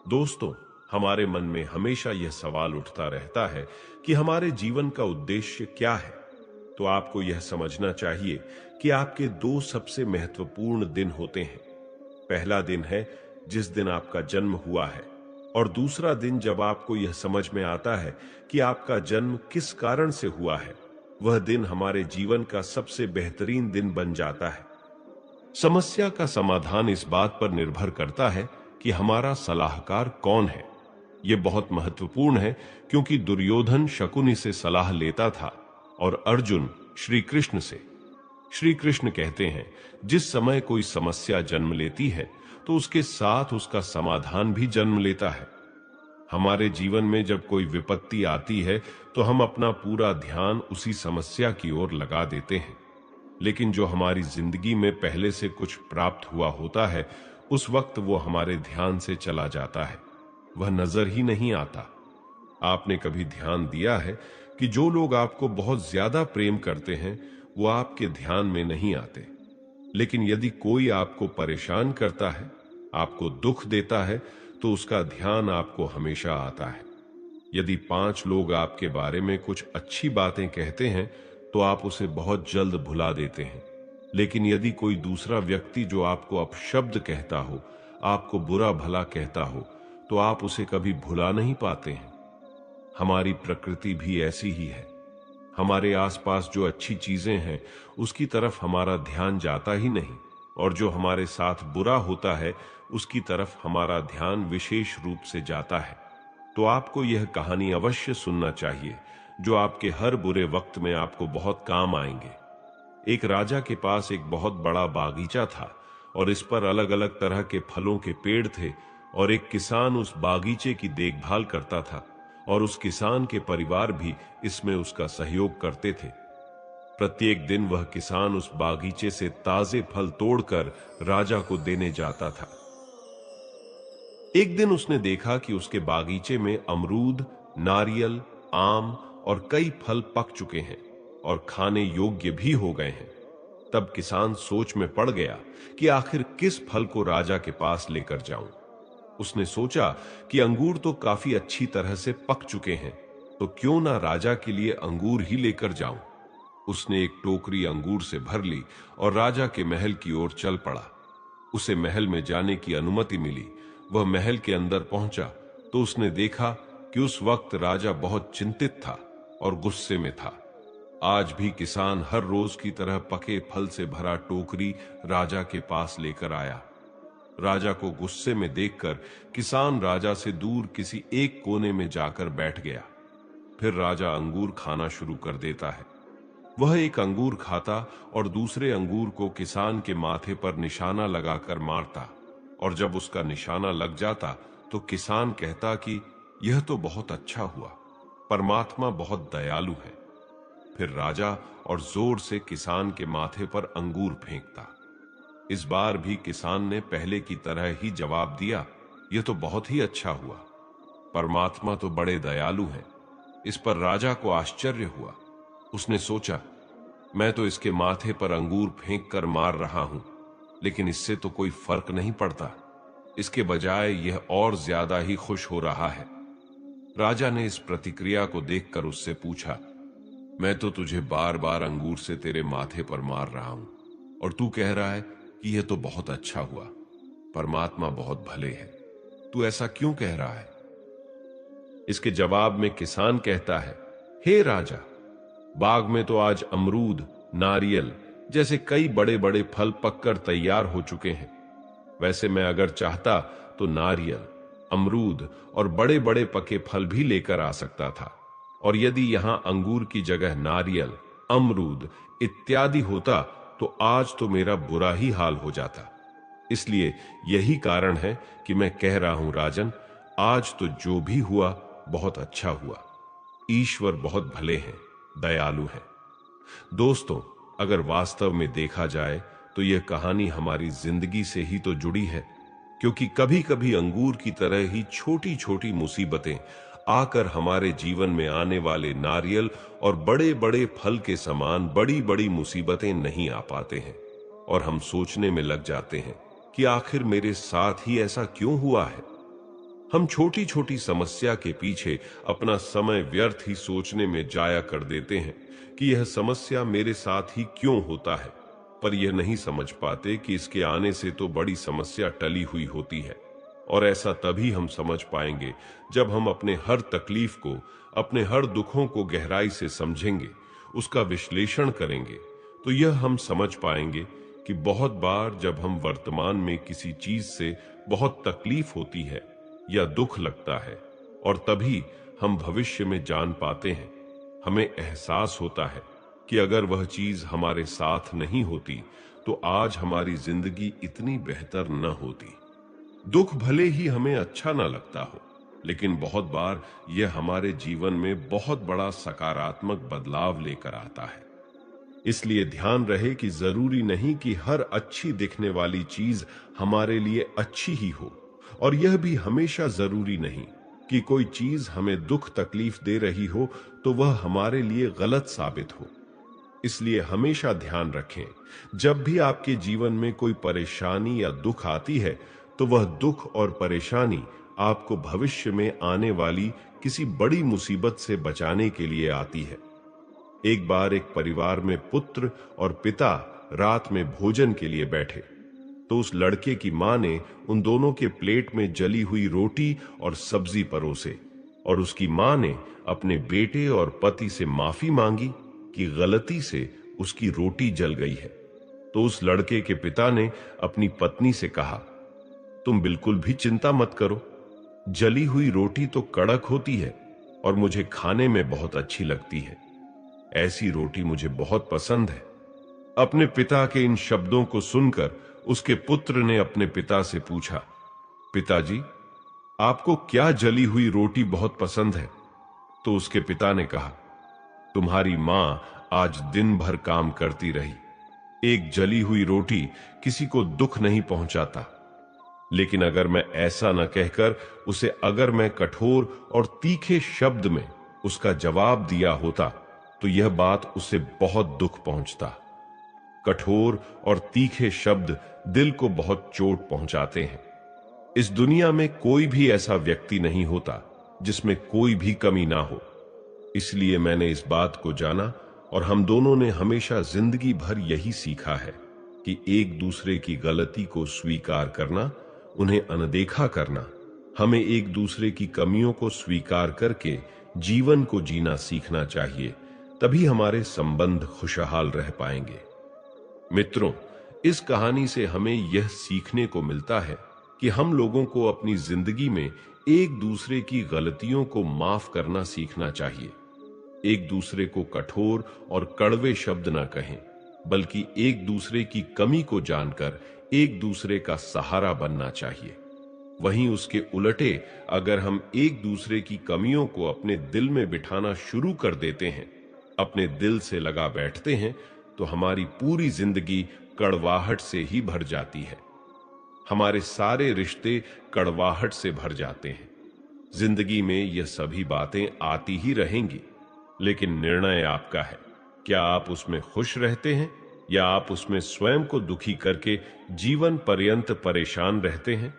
दोस्तों, हमारे मन में हमेशा यह सवाल उठता रहता है कि हमारे जीवन का उद्देश्य क्या है। तो आपको यह समझना चाहिए कि आपके दो सबसे महत्वपूर्ण दिन होते हैं। पहला दिन है जिस दिन आपका जन्म हुआ है, और दूसरा दिन जब आपको यह समझ में आता है कि आपका जन्म किस कारण से हुआ है। वह दिन हमारे जीवन का सबसे बेहतरीन दिन बन जाता है। समस्या का समाधान इस बात पर निर्भर करता है कि हमारा सलाहकार कौन है। यह बहुत महत्वपूर्ण है, क्योंकि दुर्योधन शकुनि से सलाह लेता था और अर्जुन श्री कृष्ण से। श्री कृष्ण कहते हैं, जिस समय कोई समस्या जन्म लेती है तो उसके साथ उसका समाधान भी जन्म लेता है। हमारे जीवन में जब कोई विपत्ति आती है तो हम अपना पूरा ध्यान उसी समस्या की ओर लगा देते हैं, लेकिन जो हमारी जिंदगी में पहले से कुछ प्राप्त हुआ होता है, उस वक्त वो हमारे ध्यान से चला जाता है, वह नजर ही नहीं आता। आपने कभी ध्यान दिया है कि जो लोग आपको बहुत ज्यादा प्रेम करते हैं वो आपके ध्यान में नहीं आते, लेकिन यदि कोई आपको परेशान करता है, आपको दुख देता है, तो उसका ध्यान आपको हमेशा आता है। यदि 5 लोग आपके बारे में कुछ अच्छी बातें कहते हैं तो आप उसे बहुत जल्द भुला देते हैं, लेकिन यदि कोई दूसरा व्यक्ति जो आपको अपशब्द कहता हो, आपको बुरा भला कहता हो, तो आप उसे कभी भुला नहीं पाते हैं। हमारी प्रकृति भी ऐसी ही है। हमारे आसपास जो अच्छी चीजें हैं उसकी तरफ हमारा ध्यान जाता ही नहीं, और जो हमारे साथ बुरा होता है उसकी तरफ हमारा ध्यान विशेष रूप से जाता है। तो आपको यह कहानी अवश्य सुनना चाहिए, जो आपके हर बुरे वक्त में आपको बहुत काम आएंगे। एक राजा के पास एक बहुत बड़ा बागीचा था, और इस पर अलग अलग तरह के फलों के पेड़ थे, और एक किसान उस बागीचे की देखभाल करता था, और उस किसान के परिवार भी इसमें उसका सहयोग करते थे। प्रत्येक दिन वह किसान उस बागीचे से ताजे फल तोड़कर राजा को देने जाता था। एक दिन उसने देखा कि उसके बागीचे में अमरूद, नारियल, आम और कई फल पक चुके हैं और खाने योग्य भी हो गए हैं। तब किसान सोच में पड़ गया कि आखिर किस फल को राजा के पास लेकर जाऊं। उसने सोचा कि अंगूर तो काफी अच्छी तरह से पक चुके हैं, तो क्यों ना राजा के लिए अंगूर ही लेकर जाऊं। उसने एक टोकरी अंगूर से भर ली और राजा के महल की ओर चल पड़ा। उसे महल में जाने की अनुमति मिली। वह महल के अंदर पहुंचा तो उसने देखा कि उस वक्त राजा बहुत चिंतित था और गुस्से में था। आज भी किसान हर रोज की तरह पके फल से भरा टोकरी राजा के पास लेकर आया। राजा को गुस्से में देखकर किसान राजा से दूर किसी एक कोने में जाकर बैठ गया। फिर राजा अंगूर खाना शुरू कर देता है। वह एक अंगूर खाता और दूसरे अंगूर को किसान के माथे पर निशाना लगाकर मारता, और जब उसका निशाना लग जाता तो किसान कहता कि यह तो बहुत अच्छा हुआ, परमात्मा बहुत दयालु है। फिर राजा और जोर से किसान के माथे पर अंगूर फेंकता। इस बार भी किसान ने पहले की तरह ही जवाब दिया, यह तो बहुत ही अच्छा हुआ, परमात्मा तो बड़े दयालु हैं। इस पर राजा को आश्चर्य हुआ। उसने सोचा, मैं तो इसके माथे पर अंगूर फेंक कर मार रहा हूं, लेकिन इससे तो कोई फर्क नहीं पड़ता। इसके बजाय यह और ज्यादा ही खुश हो रहा है। राजा ने इस प्रतिक्रिया को देखकर उससे पूछा, मैं तो तुझे बार बार अंगूर से तेरे माथे पर मार रहा हूं, और तू कह रहा है कि यह तो बहुत अच्छा हुआ, परमात्मा बहुत भले है, तू ऐसा क्यों कह रहा है। इसके जवाब में किसान कहता है, हे राजा, बाग में तो आज अमरूद, नारियल जैसे कई बड़े बड़े फल पककर तैयार हो चुके हैं। वैसे मैं अगर चाहता तो नारियल, अमरूद और बड़े बड़े पके फल भी लेकर आ सकता था, और यदि यहां अंगूर की जगह नारियल, अमरूद इत्यादि होता तो आज तो मेरा बुरा ही हाल हो जाता। इसलिए यही कारण है कि मैं कह रहा हूं राजन, आज तो जो भी हुआ बहुत अच्छा हुआ। ईश्वर बहुत भले हैं, दयालु हैं। दोस्तों, अगर वास्तव में देखा जाए तो यह कहानी हमारी जिंदगी से ही तो जुड़ी है, क्योंकि कभी कभी अंगूर की तरह ही छोटी छोटी मुसीबतें आकर हमारे जीवन में आने वाले नारियल और बड़े बड़े फल के समान बड़ी बड़ी मुसीबतें नहीं आ पाते हैं, और हम सोचने में लग जाते हैं कि आखिर मेरे साथ ही ऐसा क्यों हुआ है। हम छोटी छोटी समस्या के पीछे अपना समय व्यर्थ ही सोचने में जाया कर देते हैं कि यह समस्या मेरे साथ ही क्यों होता है, पर यह नहीं समझ पाते कि इसके आने से तो बड़ी समस्या टली हुई होती है। और ऐसा तभी हम समझ पाएंगे जब हम अपने हर तकलीफ को, अपने हर दुखों को गहराई से समझेंगे, उसका विश्लेषण करेंगे। तो यह हम समझ पाएंगे कि बहुत बार जब हम वर्तमान में किसी चीज से बहुत तकलीफ होती है या दुख लगता है, और तभी हम भविष्य में जान पाते हैं, हमें एहसास होता है कि अगर वह चीज हमारे साथ नहीं होती तो आज हमारी जिंदगी इतनी बेहतर न होती। दुख भले ही हमें अच्छा ना लगता हो, लेकिन बहुत बार यह हमारे जीवन में बहुत बड़ा सकारात्मक बदलाव लेकर आता है। इसलिए ध्यान रहे कि जरूरी नहीं कि हर अच्छी दिखने वाली चीज हमारे लिए अच्छी ही हो, और यह भी हमेशा जरूरी नहीं कि कोई चीज हमें दुख तकलीफ दे रही हो तो वह हमारे लिए गलत साबित हो। इसलिए हमेशा ध्यान रखें, जब भी आपके जीवन में कोई परेशानी या दुख आती है तो वह दुख और परेशानी आपको भविष्य में आने वाली किसी बड़ी मुसीबत से बचाने के लिए आती है। एक बार एक परिवार में पुत्र और पिता रात में भोजन के लिए बैठे, तो उस लड़के की मां ने उन दोनों के प्लेट में जली हुई रोटी और सब्जी परोसे, और उसकी मां ने अपने बेटे और पति से माफी मांगी कि गलती से उसकी रोटी जल गई है। तो उस लड़के के पिता ने अपनी पत्नी से कहा, तुम बिल्कुल भी चिंता मत करो, जली हुई रोटी तो कड़क होती है और मुझे खाने में बहुत अच्छी लगती है। ऐसी रोटी मुझे बहुत पसंद है। अपने पिता के इन शब्दों को सुनकर उसके पुत्र ने अपने पिता से पूछा, पिताजी, आपको क्या जली हुई रोटी बहुत पसंद है? तो उसके पिता ने कहा, तुम्हारी मां आज दिन भर काम करती रही, एक जली हुई रोटी किसी को दुख नहीं पहुंचाता। लेकिन अगर मैं ऐसा न कहकर उसे अगर मैं कठोर और तीखे शब्द में उसका जवाब दिया होता तो यह बात उसे बहुत दुख पहुंचता। कठोर और तीखे शब्द दिल को बहुत चोट पहुंचाते हैं। इस दुनिया में कोई भी ऐसा व्यक्ति नहीं होता जिसमें कोई भी कमी ना हो। इसलिए मैंने इस बात को जाना और हम दोनों ने हमेशा जिंदगी भर यही सीखा है कि एक दूसरे की गलती को स्वीकार करना, उन्हें अनदेखा करना, हमें एक दूसरे की कमियों को स्वीकार करके जीवन को जीना सीखना चाहिए। तभी हमारे संबंध खुशहाल रह पाएंगे। मित्रों, इस कहानी से हमें यह सीखने को मिलता है कि हम लोगों को अपनी जिंदगी में एक दूसरे की गलतियों को माफ करना सीखना चाहिए। एक दूसरे को कठोर और कड़वे शब्द ना कहें, बल्कि एक दूसरे की कमी को जानकर एक दूसरे का सहारा बनना चाहिए। वहीं उसके उलटे अगर हम एक दूसरे की कमियों को अपने दिल में बिठाना शुरू कर देते हैं, अपने दिल से लगा बैठते हैं, तो हमारी पूरी जिंदगी कड़वाहट से ही भर जाती है। हमारे सारे रिश्ते कड़वाहट से भर जाते हैं। जिंदगी में यह सभी बातें आती ही रहेंगी, लेकिन निर्णय आपका है। क्या आप उसमें खुश रहते हैं या आप उसमें स्वयं को दुखी करके जीवन पर्यंत परेशान रहते हैं?